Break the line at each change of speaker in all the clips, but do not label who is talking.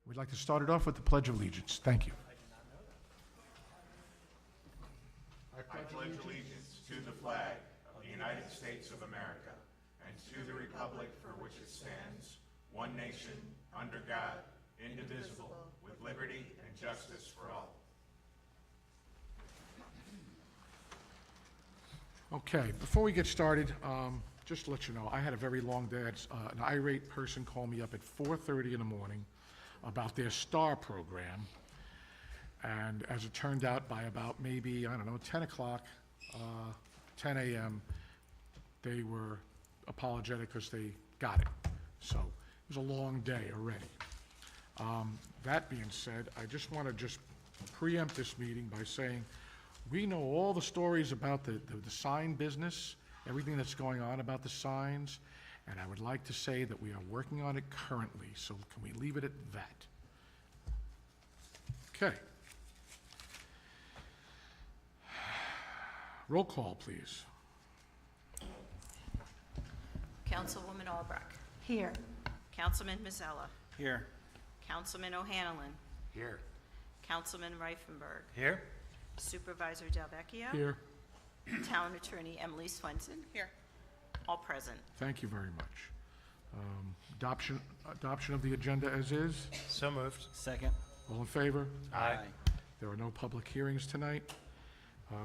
We'd like to start it off with the Pledge of Allegiance. Thank you.
I pledge allegiance to the flag of the United States of America and to the republic for which it stands, one nation, under God, indivisible, with liberty and justice for all.
Okay, before we get started, just to let you know, I had a very long day. An irate person called me up at 4:30 in the morning about their STAR program. And as it turned out, by about maybe, 10 o'clock, 10 a.m., they were apologetic because they got it. So it was a long day already. That being said, I just want to preempt this meeting by saying we know all the stories about the sign business, everything that's going on about the signs, and I would like to say that we are working on it currently, so can we leave it at that? Okay. Roll call, please.
Councilwoman Albrecht.
Here.
Councilman Mazzella.
Here.
Councilman O'Hanlon.
Here.
Councilman Reifenberg.
Here.
Supervisor Delvecchio.
Here.
Town Attorney Emily Swenson. Here. All present.
Thank you very much. Adoption of the agenda as is.
So moved. Second.
All in favor?
Aye.
There are no public hearings tonight.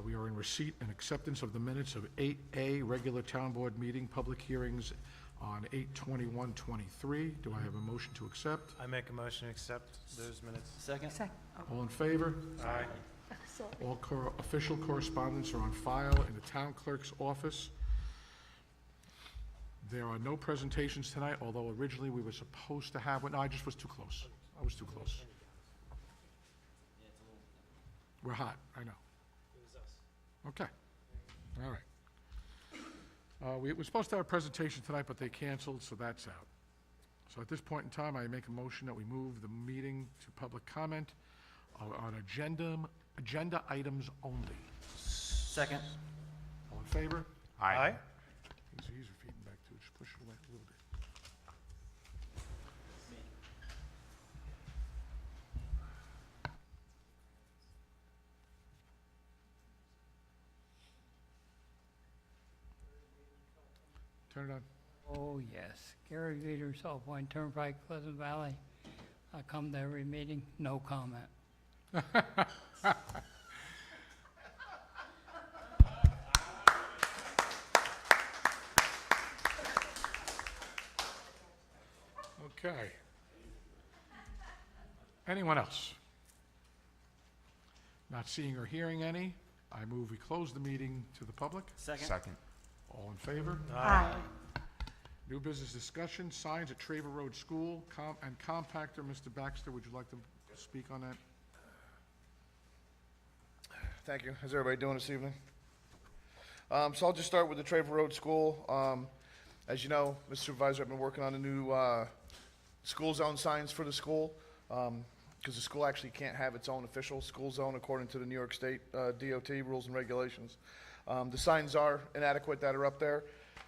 We are in receipt and acceptance of the minutes of 8A, regular town board meeting, public hearings on 8/21/23. Do I have a motion to accept?
I make a motion to accept those minutes. Second.
All in favor?
Aye.
All official correspondence are on file in the town clerk's office. There are no presentations tonight, although originally we were supposed to have one. No, I just was too close. I was too close. We're hot, I know. Okay, all right. We were supposed to have a presentation tonight, but they canceled, so that's out. So at this point in time, I make a motion that we move the meeting to public comment on agenda items only.
Second.
All in favor?
Aye.
These are feeding back too, just push it away a little bit. Turn it on.
Oh, yes. Gary Veter, South Point Turnpike, Pleasant Valley. I come to every meeting, no comment.
Okay. Anyone else? Not seeing or hearing any, I move we close the meeting to the public.
Second.
All in favor?
Aye.
New business discussion, signs at Traver Road School, and compactor. Mr. Baxter, would you like to speak on that?
Thank you. How's everybody doing this evening? So I'll just start with the Traver Road School. As you know, Mr. Supervisor, I've been working on the new school zone signs for the school, because the school actually can't have its own official school zone according to the New York State DOT rules and regulations. The signs are inadequate that are up there.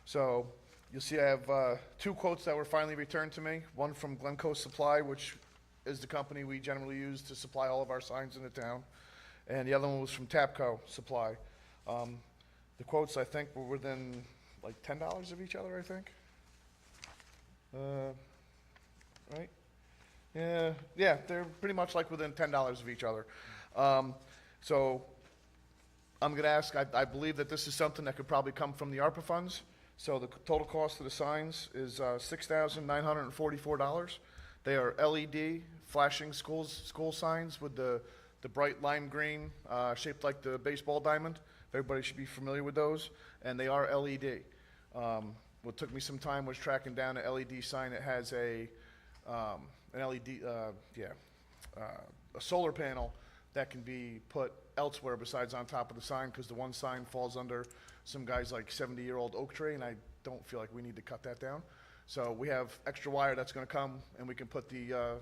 So you'll see I have two quotes that were finally returned to me. One from Glencoe Supply, which is the company we generally use to supply all of our signs in the town. And the other one was from Tapco Supply. The quotes, I think, were within like $10 of each other, I think. Right? Yeah, they're pretty much like within $10 of each other. So I'm gonna ask, I believe that this is something that could probably come from the ARPA funds. So the total cost of the signs is $6,944. They are LED flashing school signs with the bright lime green, shaped like the baseball diamond. Everybody should be familiar with those, and they are LED. What took me some time was tracking down an LED sign that has an LED, a solar panel that can be put elsewhere besides on top of the sign, because the one sign falls under some guy's like 70-year-old oak tree, and I don't feel like we need to cut that down. So we have extra wire that's going to come, and we can put the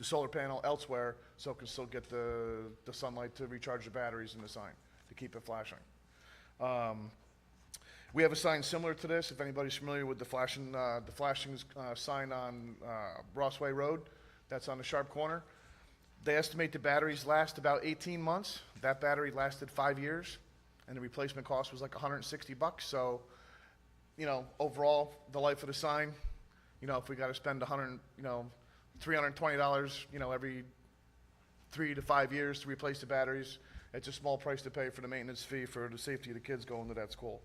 solar panel elsewhere so it can still get the sunlight to recharge the batteries in the sign to keep it flashing. We have a sign similar to this, if anybody's familiar with the flashing sign on Rossway Road. that's on the sharp corner. They estimate the batteries last about 18 months. That battery lasted 5 years, and the replacement cost was like $160. So, you know, overall, the life of the sign, you know, if we got to spend $320, you know, every 3 to 5 years to replace the batteries, it's a small price to pay for the maintenance fee for the safety of the kids going to that school.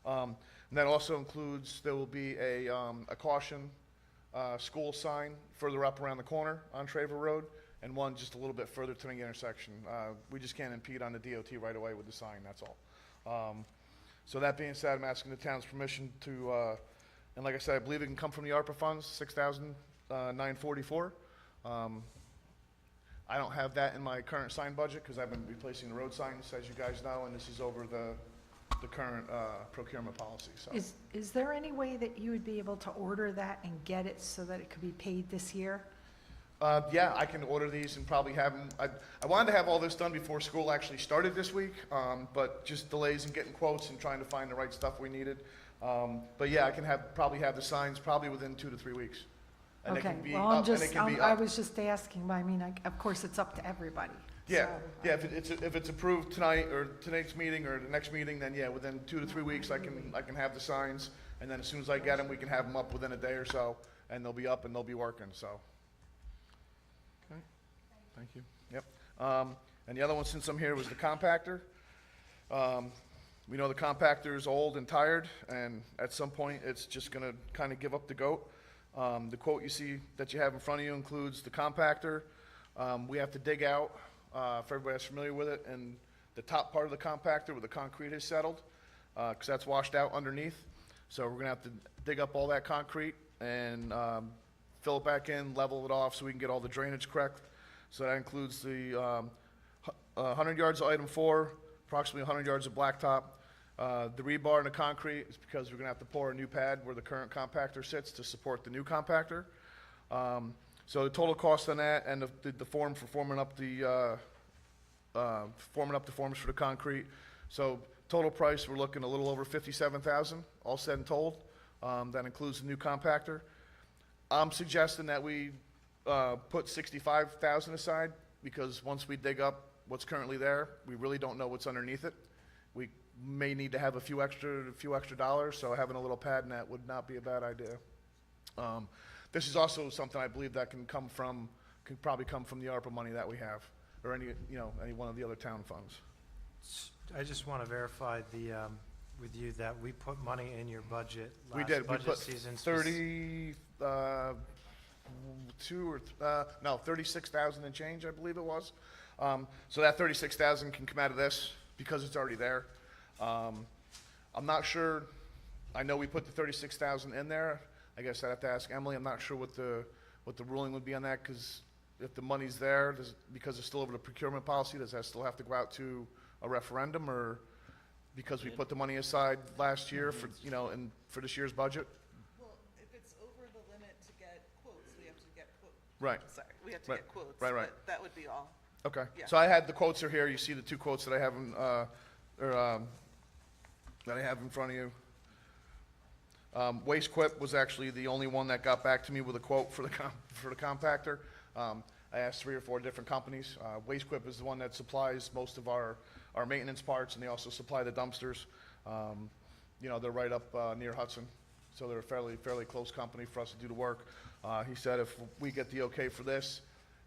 And that also includes, there will be a caution school sign further up around the corner on Traver Road, and one just a little bit further to the intersection. We just can't impede on the DOT right away with the sign, that's all. So that being said, I'm asking the town's permission to, and like I said, I believe it can come from the ARPA funds, $6,944. I don't have that in my current sign budget because I've been replacing the road signs, as you guys know, and this is over the current procurement policy, so.
Is there any way that you would be able to order that and get it so that it could be paid this year?
Yeah, I can order these and probably have them. I wanted to have all this done before school actually started this week, but just delays in getting quotes and trying to find the right stuff we needed. But yeah, I can probably have the signs probably within 2 to 3 weeks. And it
Okay,
can be
well,
up, and it can be
I
up.
was just asking, but I mean, of course, it's up to everybody.
Yeah,
So,
yeah, if it's approved tonight, or tonight's meeting, or the next meeting, then yeah, within 2 to 3 weeks, I can have the signs, and then as soon as I get them, we can have them up within a day or so, and they'll be up and they'll be working, so.
Okay, thank you.
Yep. And the other one, since I'm here, was the compactor. We know the compactor is old and tired, and at some point, it's just gonna kind of give up the goat. The quote you see that you have in front of you includes the compactor. We have to dig out, if everybody that's familiar with it, and the top part of the compactor where the concrete is settled, because that's washed out underneath. So we're gonna have to dig up all that concrete and fill it back in, level it off so we can get all the drainage correct. So that includes the 100 yards of item 4, approximately 100 yards of blacktop. The rebar and the concrete is because we're gonna have to pour a new pad where the current compactor sits to support the new compactor. So the total cost on that and the form for forming up the forms for the concrete. So total price, we're looking a little over $57,000, all said and told. That includes the new compactor. I'm suggesting that we put $65,000 aside, because once we dig up what's currently there, we really don't know what's underneath it. We may need to have a few extra dollars, so having a little pad in that would not be a bad idea. This is also something I believe that can probably come from the ARPA money that we have, or any one of the other town funds.
I just want to verify with you that we put money in your budget
We
last
did, we
budget
put
season.
36,000 and change, I believe it was. So that 36,000 can come out of this because it's already there. I'm not sure, I know we put the 36,000 in there. I guess I'd have to ask Emily. I'm not sure what the ruling would be on that, because if the money's there, because it's still over the procurement policy, does that still have to go out to a referendum, or because we put the money aside last year for, and for this year's budget?
Well, if it's over the limit to get quotes, we have to get quotes.
Right.
Sorry, we have to
Right.
get quotes.
Right.
but That would be all.
Okay.
Yeah.
So I had the quotes are here. You see the 2 quotes that I have that I have in front of you. Waste Quip was actually the only one that got back to me with a quote for the compactor. I asked 3 or 4 different companies. Waste Quip is the one that supplies most of our maintenance parts, and they also supply the dumpsters. They're right up near Hudson, so they're a fairly close company for us to do the work. He said if we get the okay for this,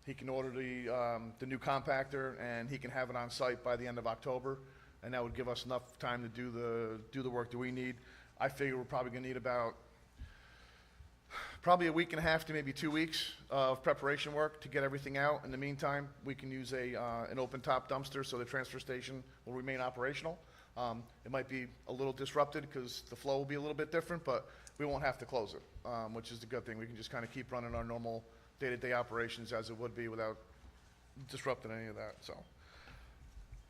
he can order the new compactor, and he can have it on site by the end of October, and that would give us enough time to do the work that we need. I figure we're probably gonna need probably a week and a half to maybe 2 weeks of preparation work to get everything out. In the meantime, we can use an open top dumpster, so the transfer station will remain operational. It might be a little disrupted because the flow will be a little bit different, but we won't have to close it, which is the good thing. We can just kind of keep running our normal day-to-day operations as it would be without disrupting any of that, so.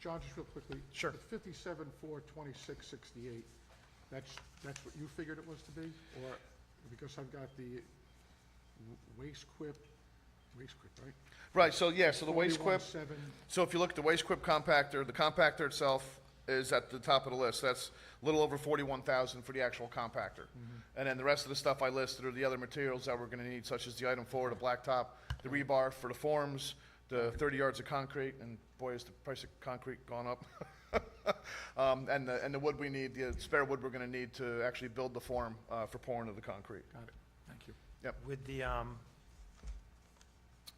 John, just real quickly.
Sure.
The 57,426.68, that's what you figured it was to be? Or, because I've got the Waste Quip, right?
Right, so yeah, so the Waste Quip,
41,700.
so if you look at the Waste Quip compactor, the compactor itself is at the top of the list. That's a little over 41,000 for the actual compactor. And then the rest of the stuff I listed are the other materials that we're gonna need, such as the item 4, the blacktop, the rebar for the forms, the 30 yards of concrete, and boy, has the price of concrete gone up. And the wood we need, the spare wood we're gonna need to actually build the form, for pouring of the concrete.
Got it. Thank you.
With the,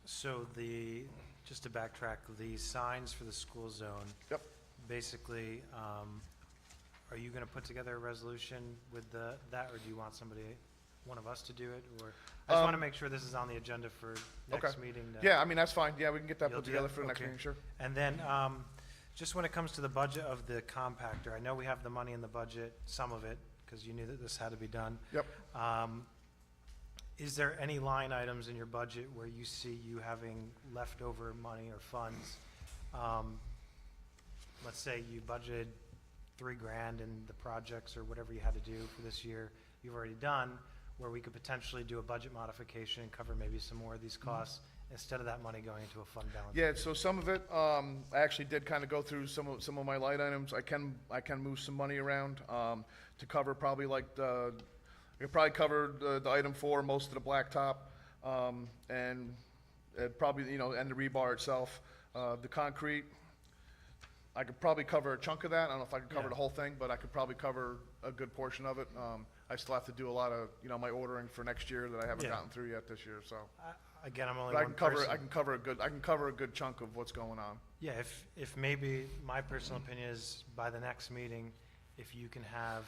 so the, just to backtrack, the signs for the school zone.
Yep.
Basically, are you gonna put together a resolution with that, or do you want somebody, one of us to do it, or? I just wanna make sure this is on the agenda for next meeting.
Yeah, I mean, that's fine. Yeah, we can get that
You'll
put
do
together
that?
for the next
Okay.
meeting, sure.
And then, just when it comes to the budget of the compactor, I know we have the money in the budget, some of it, because you knew that this had to be done.
Yep.
Is there any line items in your budget where you see you having leftover money or funds? Let's say you budgeted $3,000 in the projects or whatever you had to do for this year, you've already done, where we could potentially do a budget modification and cover maybe some more of these costs, instead of that money going into a fund balance.
Yeah, so some of it, I actually did kind of go through some of my light items. I can move some money around, to cover probably like I could probably cover the item 4, most of the blacktop, and probably, you know, and the rebar itself. The concrete, I could probably cover a chunk of that. I don't know if I could cover
Yeah.
the whole thing, but I could probably cover a good portion of it. I still have to do a lot of, you know, my ordering for next year that I haven't
Yeah.
gotten through yet this year, so.
Again, I'm only
But I
one
can cover,
person.
I can cover a good chunk of what's going on.
Yeah, if maybe, my personal opinion is, by the next meeting, if you can have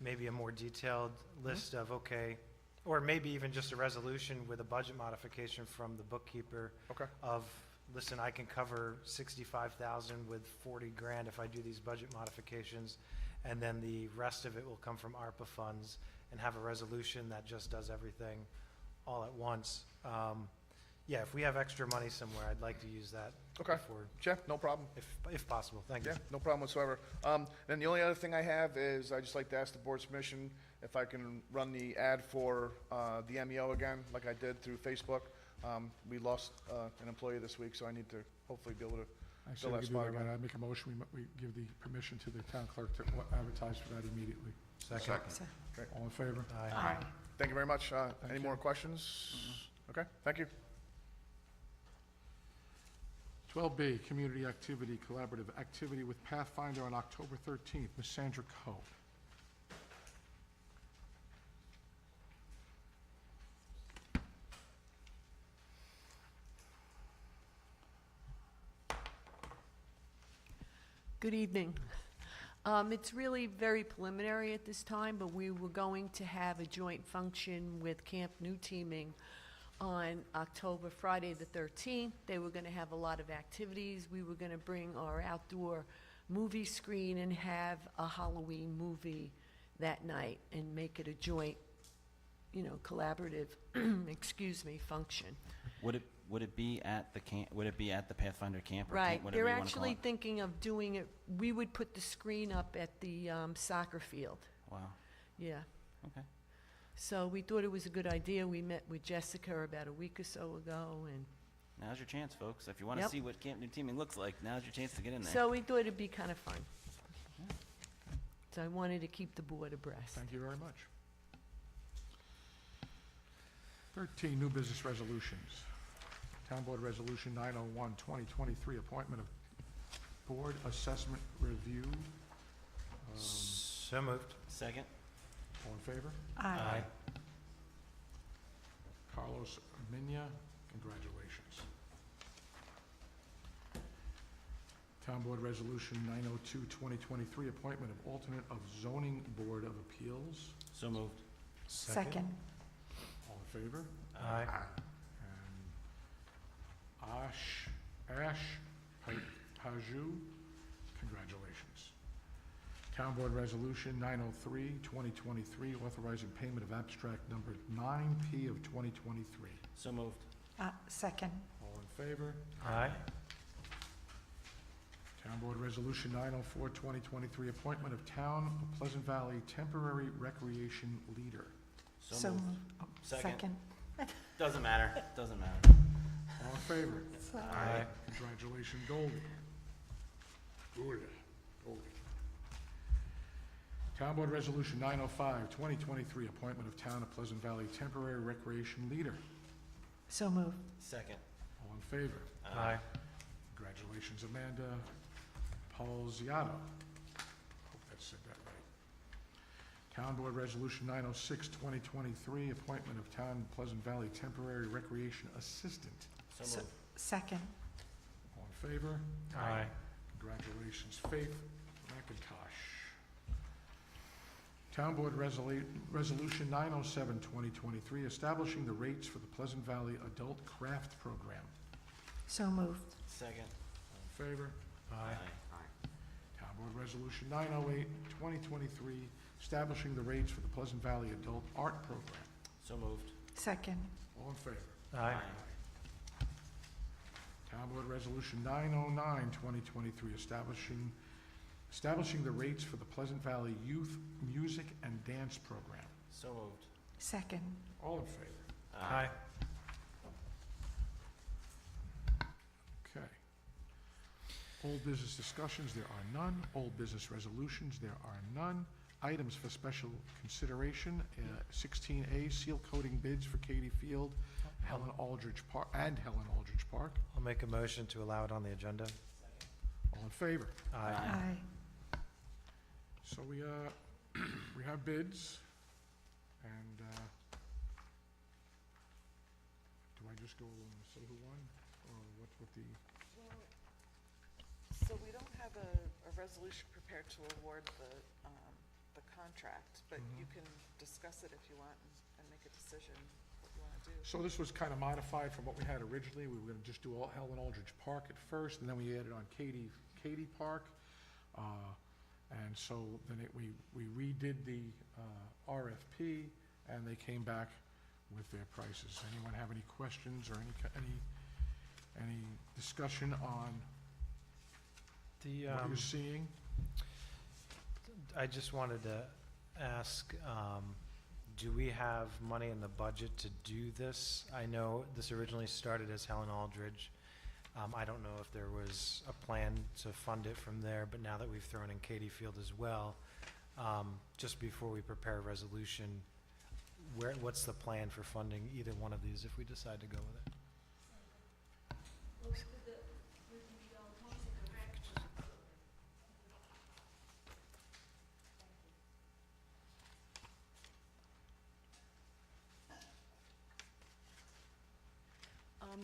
maybe a more detailed list of, okay, or maybe even just a resolution with a budget modification from the bookkeeper
Okay.
of, listen, I can cover 65,000 with 40 grand if I do these budget modifications, and then the rest of it will come from ARPA funds, and have a resolution that just does everything all at once. Yeah, if we have extra money somewhere, I'd like to use that.
Okay.
before-
Yeah, no problem.
if possible, thank you.
Yeah, no problem whatsoever. Then the only other thing I have is I just like to ask the board's permission if I can run the ad for the MEO again, like I did through Facebook. We lost an employee this week, so I need to hopefully be able to
I say
fill
we
that
could do
spot
that,
again.
right? I'd make a motion, we give the permission to the town clerk to advertise for that immediately.
Second.
All in favor?
Aye.
Thank you very much. Any
you.
more questions? Okay, thank you.
12B, Community Activity, Collaborative Activity with Pathfinder on October 13th. Ms. Sandra Coe.
Good evening. It's really very preliminary at this time, but we were going to have a joint function with Camp New Teaming on Friday the 13th. They were going to have a lot of activities. We were going to bring our outdoor movie screen and have a Halloween movie that night and make it a joint, collaborative, function.
Would it be at the Pathfinder camp or
Right,
whatever
they're
you want to call
actually
it?
thinking of doing it, we would put the screen up at the soccer field,
Wow,
yeah.
okay.
So we thought it was a good idea. We met with Jessica about a week or so ago, and
Now's your chance, folks. If you want to
Yep.
see what Camp New Teaming looks like, now's your chance to get in there.
so we thought it'd be kind of fun. So I wanted to keep the board abreast.
Thank you very much. 13, New Business Resolutions. Town Board Resolution 901, 2023, Appointment of Board Assessment Review.
So moved.
Second?
All in favor?
Aye.
Carlos Minya, congratulations. Town Board Resolution 902, 2023, Appointment of Alternate of Zoning Board of Appeals.
So moved.
Second.
All in favor?
Aye.
And Ash Paju, congratulations. Town Board Resolution 903, 2023, authorizing payment of abstract number 9P of 2023.
So moved.
Second.
All in favor?
Aye.
Town Board Resolution 904, 2023, appointment of Town of Pleasant Valley Temporary Recreation Leader.
So moved.
Oh,
Second. Doesn't matter. Doesn't matter.
All in favor?
Aye.
Congratulations, Goldie. Goldie. Town Board Resolution 905, 2023, appointment of Town of Pleasant Valley Temporary Recreation Leader.
So moved.
Second.
All in favor?
Aye.
Congratulations, Amanda Polziotto. Hope I said that right. Town Board Resolution 906, 2023, appointment of Town Pleasant Valley Temporary Recreation Assistant.
So moved.
Second.
All in favor?
Aye.
Congratulations, Faith McIntosh. Town Board Resolution 907, 2023, establishing the rates for the Pleasant Valley Adult Craft Program.
So moved.
Second.
All in favor?
Aye.
Town Board Resolution 908, 2023, establishing the rates for the Pleasant Valley Adult Art Program.
So moved.
Second.
All in favor?
Aye.
Town Board Resolution 909, 2023, establishing the rates for the Pleasant Valley Youth Music and Dance Program.
So moved.
Second.
All in favor?
Aye.
Okay. Old business discussions, there are none. Old business resolutions, there are none. Items for special consideration, 16A, seal coating bids for Katie Field, Helen Aldridge Park.
I'll make a motion to allow it on the agenda.
All in favor?
Aye.
Aye.
So we have bids, and do I just go along and say who won, or what's with the?
So we don't have a resolution prepared to award the contract, but you can discuss it if you want and make a decision what you want to do.
So this was kind of modified from what we had originally. We were going to just do all Helen Aldridge Park at first, and then we added on Katie Park. And so then we redid the RFP, and they came back with their prices. Anyone have any questions or any discussion on
The,
what you're seeing?
I just wanted to ask, do we have money in the budget to do this? I know this originally started as Helen Aldridge. I don't know if there was a plan to fund it from there, but now that we've thrown in Katie Field as well, just before we prepare a resolution, what's the plan for funding either one of these if we decide to go with it?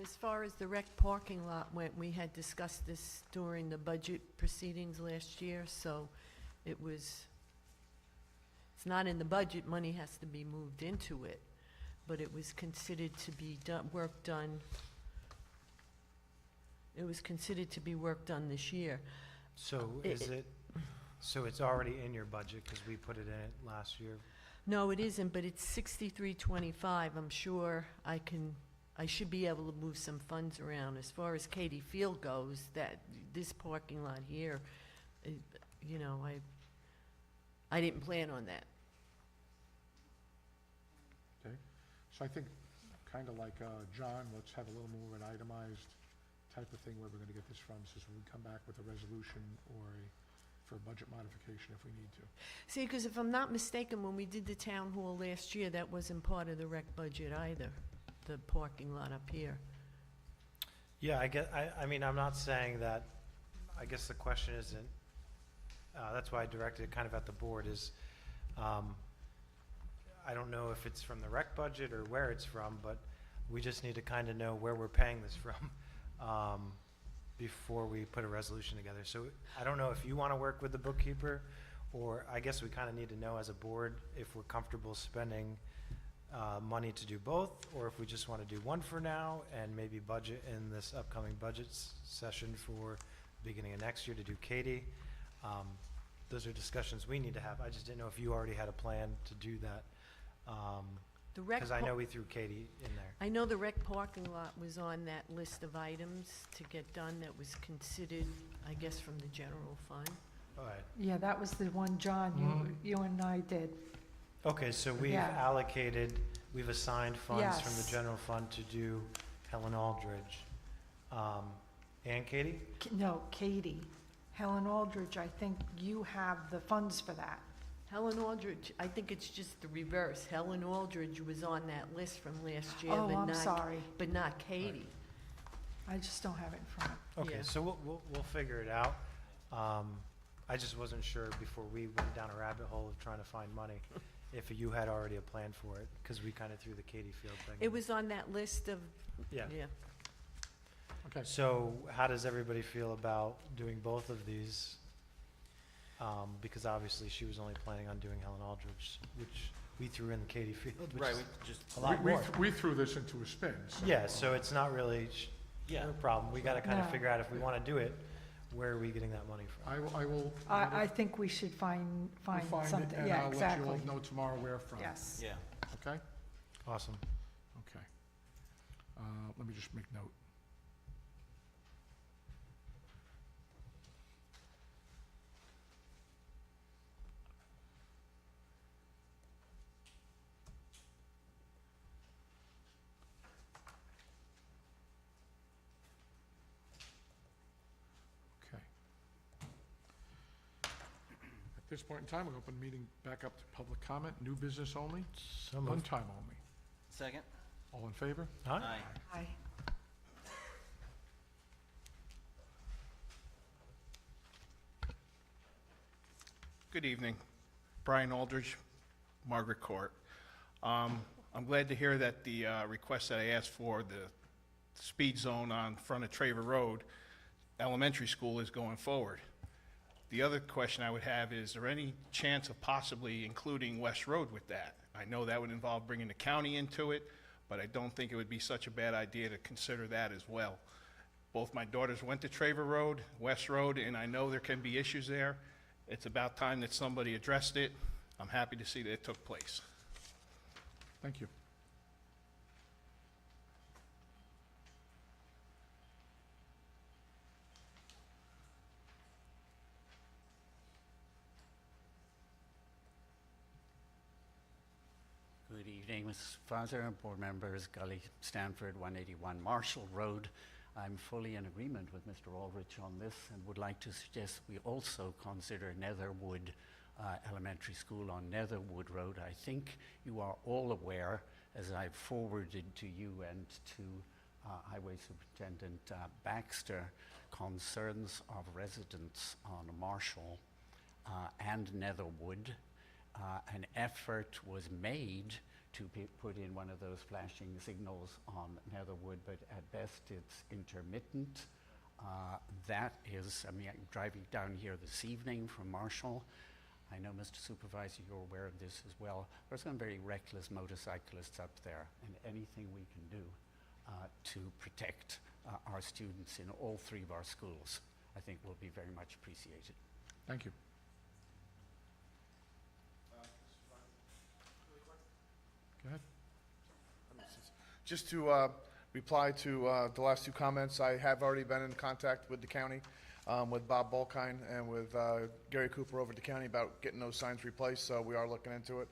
As far as the rec parking lot went, we had discussed this during the budget proceedings last year, so it's not in the budget, money has to be moved into it, but it was considered to be work done this year.
So so it's already in your budget because we put it in it last year?
No, it isn't, but it's 6325. I'm sure I should be able to move some funds around. As far as Katie Field goes, this parking lot here, I didn't plan on that.
Okay, so I think, kind of like John, let's have a little more of an itemized type of thing where we're going to get this from, so we can come back with a resolution or for a budget modification if we need to.
See, because if I'm not mistaken, when we did the town hall last year, that wasn't part of the rec budget either, the parking lot up here.
Yeah, I mean, I'm not saying that, I guess the question isn't, that's why I directed it kind of at the board is, I don't know if it's from the rec budget or where it's from, but we just need to kind of know where we're paying this from before we put a resolution together. So I don't know if you want to work with the bookkeeper, or I guess we kind of need to know as a board if we're comfortable spending money to do both, or if we just want to do one for now and maybe budget in this upcoming budget session for beginning of next year to do Katie. Those are discussions we need to have. I just didn't know if you already had a plan to do that.
The rec
Because I know we threw Katie in there.
I know the rec parking lot was on that list of items to get done that was considered, I guess, from the general fund.
All right.
Yeah, that was the one, John, you and I did.
Okay, so we've
Yeah.
allocated, we've assigned funds from the
Yes.
general fund to do Helen Aldridge. And Katie?
No, Katie. Helen Aldridge, I think you have the funds for that.
Helen Aldridge, I think it's just the reverse. Helen Aldridge was on that list from last year,
Oh,
but
I'm
not,
sorry.
but not Katie.
I just don't have it in front of me.
Okay,
Yeah.
so we'll figure it out. I just wasn't sure before we went down a rabbit hole of trying to find money, if you had already a plan for it, because we kind of threw the Katie Field thing.
It
in.
was on that list of,
Yeah.
yeah.
Okay,
So how does everybody feel about doing both of these? Because obviously she was only planning on doing Helen Aldridge, which we threw in the Katie Field, which
Right,
is
we just,
a lot
we
more.
we threw this into a spin, so.
Yeah, so it's not really
yeah.
no problem. We got to kind of
No.
figure out if we want to do it, where are we getting that money from?
I will.
I think we should find
we'll
something,
it,
yeah,
And I'll let you all
exactly.
know tomorrow where from.
Yes.
Yeah.
Okay?
Awesome.
Okay. Let me just make note. Okay. At this point in time, we'll open the meeting back up to public comment, new business only,
So
one
moved.
time only.
Second?
All in favor?
Aye.
Aye.
Good evening. Brian Aldridge, Margaret Court. I'm glad to hear that the request that I asked for, the speed zone on front of Traver Road Elementary School, is going forward. The other question I would have is there any chance of possibly including West Road with that? I know that would involve bringing the county into it, but I don't think it would be such a bad idea to consider that as well. Both my daughters went to Traver Road, West Road, and I know there can be issues there. It's about time that somebody addressed it. I'm happy to see that it took place.
Thank you.
Good evening, Mr. Supervisor, board members, Gully Stanford, 181 Marshall Road. I'm fully in agreement with Mr. Aldrich on this and would like to suggest we also consider Netherwood Elementary School on Netherwood Road. I think you are all aware, as I've forwarded to you and to Highway Superintendent Baxter, concerns of residents on Marshall and Netherwood. An effort was made to put in one of those flashing signals on Netherwood, but at best it's intermittent. That is, I mean, I'm driving down here this evening from Marshall. I know, Mr. Supervisor, you're aware of this as well. There's some very reckless motorcyclists up there, and anything we can do to protect our students in all three of our schools, I think will be very much appreciated.
Thank you. Go ahead.
Just to reply to the last two comments, I have already been in contact with the county, with Bob Balkine and with Gary Cooper over at the county about getting those signs replaced, so we are looking into it.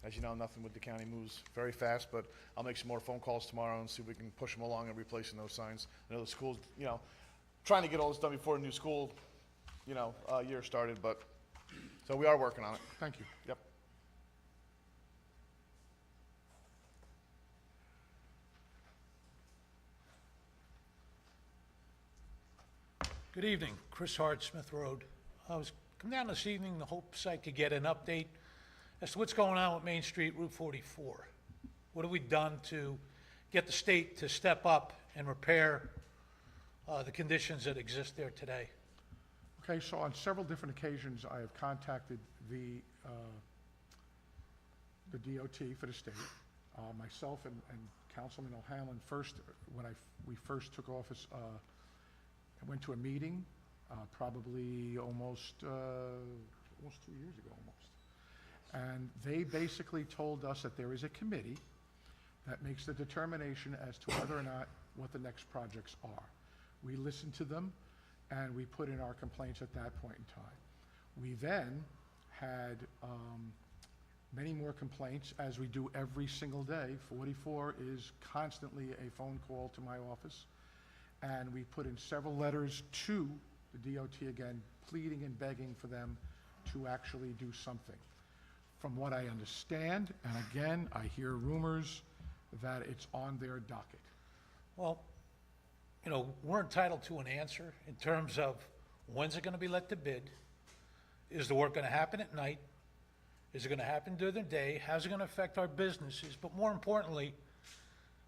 As you know, nothing with the county moves very fast, but I'll make some more phone calls tomorrow and see if we can push them along and replacing those signs. I know the schools, you know, trying to get all this done before the new school, you know, year started, but, so we are working on it.
Thank you.
Yep.
Good evening, Chris Hart, Smith Road. I was coming down this evening in the hopes I could get an update as to what's going on with Main Street, Route 44. What have we done to get the state to step up and repair the conditions that exist there today?
Okay, so on several different occasions, I have contacted the DOT for the state. Myself and Councilman O'Hanlon first, when we first took office, I went to a meeting, probably almost 2 years ago, almost. And they basically told us that there is a committee that makes the determination as to whether or not what the next projects are. We listened to them, and we put in our complaints at that point in time. We then had many more complaints, as we do every single day. 44 is constantly a phone call to my office. And we put in several letters to the DOT again, pleading and begging for them to actually do something. From what I understand, and again, I hear rumors that it's on their docket.
Well, you know, we're entitled to an answer in terms of when's it gonna be let to bid? Is the work gonna happen at night? Is it gonna happen during the day? How's it gonna affect our businesses? But more importantly,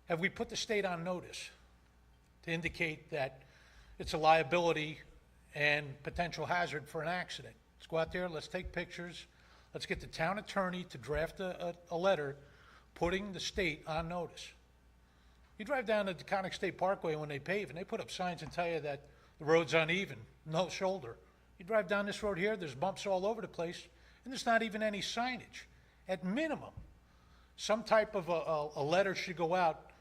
have we put the state on notice to indicate that it's a liability and potential hazard for an accident? Let's go out there, let's take pictures, let's get the town attorney to draft a letter putting the state on notice. You drive down the Deconic State Parkway when they pave, and they put up signs and tell you that the road's uneven, no shoulder. You drive down this road here, there's bumps all over the place, and there's not even any signage. At minimum, some type of a letter should go out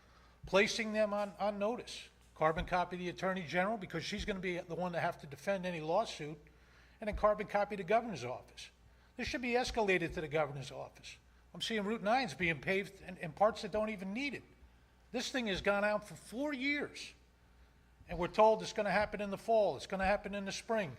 placing them on notice. Carbon copy the Attorney General, because she's gonna be the one to have to defend any lawsuit, and then carbon copy the Governor's office. This should be escalated to the Governor's office. I'm seeing Route 9's being paved in parts that don't even need it. This thing has gone out for 4 years, and we're told it's gonna happen in the fall, it's gonna happen in the spring.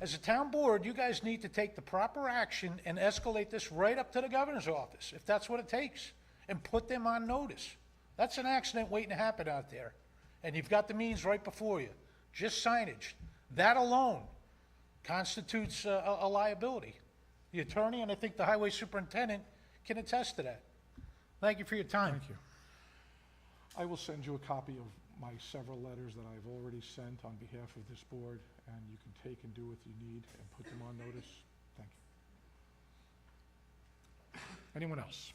As a town board, you guys need to take the proper action and escalate this right up to the Governor's office, if that's what it takes, and put them on notice. That's an accident waiting to happen out there, and you've got the means right before you. Just signage, that alone constitutes a liability. The attorney, and I think the highway superintendent, can attest to that. Thank you for your time.
Thank you. I will send you a copy of my several letters that I've already sent on behalf of this board, and you can take and do what you need and put them on notice. Thank you. Anyone else?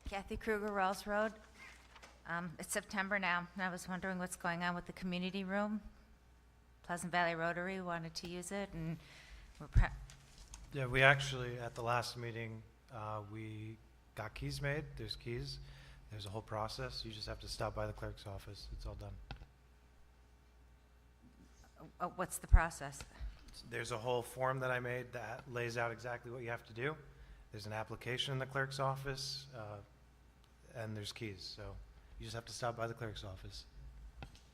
Kathy Kruger, Wells Road. It's September now, and I was wondering what's going on with the community room. Pleasant Valley Rotary wanted to use it, and
Yeah, we actually, at the last meeting, we got keys made. There's keys. There's a whole process. You just have to stop by the clerk's office. It's all done.
what's the process?
There's a whole form that I made that lays out exactly what you have to do. There's an application in the clerk's office, and there's keys. So you just have to stop by the clerk's office.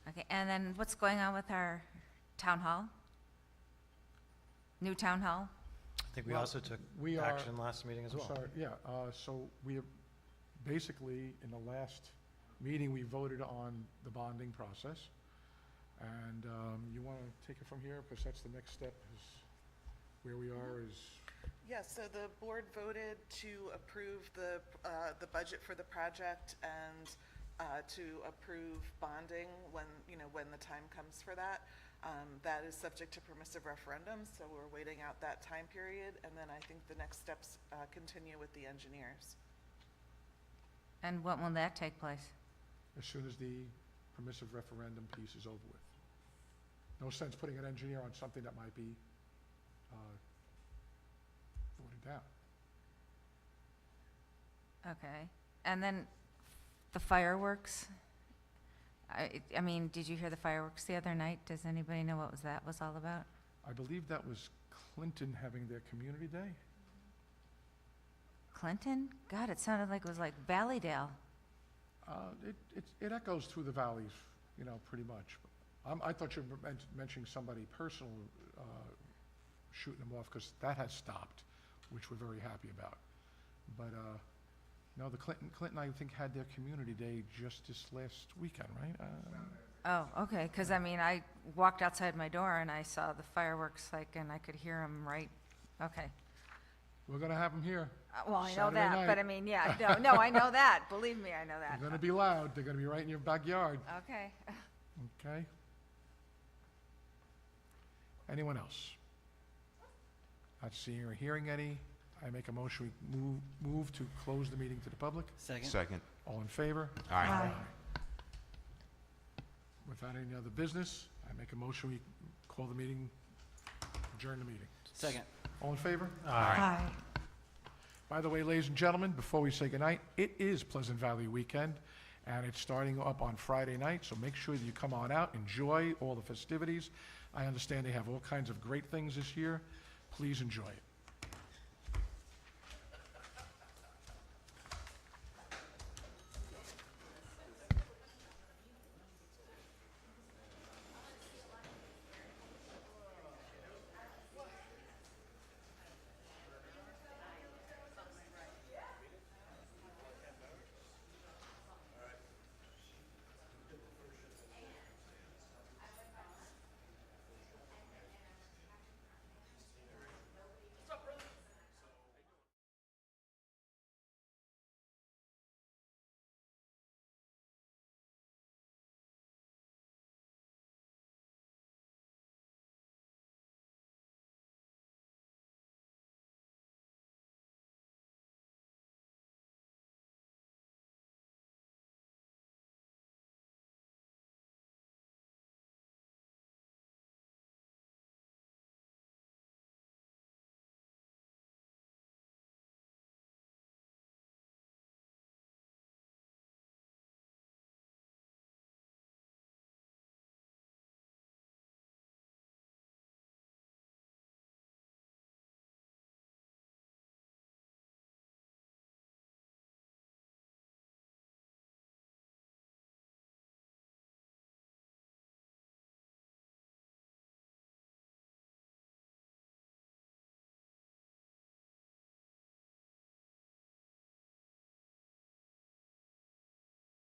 Okay, and then what's going on with our town hall? New town hall?
I think we
Well,
also took
we are-
action last meeting as
I'm
well.
sorry, yeah, so we have, basically, in the last meeting, we voted on the bonding process. And you want to take it from here, because that's the next step, is where we are is,
Yeah, so the board voted to approve the budget for the project and to approve bonding when, when the time comes for that. That is subject to permissive referendum, so we're waiting out that time period. And then I think the next steps continue with the engineers.
And when will that take place?
as soon as the permissive referendum piece is over with. No sense putting an engineer on something that might be voted down.
Okay, and then the fireworks? I mean, did you hear the fireworks the other night? Does anybody know what that was all about?
I believe that was Clinton having their community day.
Clinton? God, it sounded like it was like Valleydale.
It echoes through the valleys, pretty much. I thought you were mentioning somebody personal shooting them off, because that has stopped, which we're very happy about. But, no, the Clinton, I think, had their community day just this last weekend, right?
Oh, okay, because I walked outside my door and I saw the fireworks, and I could hear them right, okay.
We're gonna have them here.
Well, I know
Saturday
that, but
night.
yeah, no, I know that, believe me, I know that.
They're gonna be loud, they're gonna be right in your backyard,
Okay.
okay? Anyone else? Not seeing or hearing any, I make a motion, we move to close the meeting to the public.
Second.
All in favor?
Aye.
Without any other business, I make a motion, we call the meeting, adjourn the meeting.
Second.
All in favor?
Aye.
By the way, ladies and gentlemen, before we say goodnight, it is Pleasant Valley weekend, and it's starting up on Friday night, so make sure that you come on out, enjoy all the festivities. I understand they have all kinds of great things this year. Please enjoy it.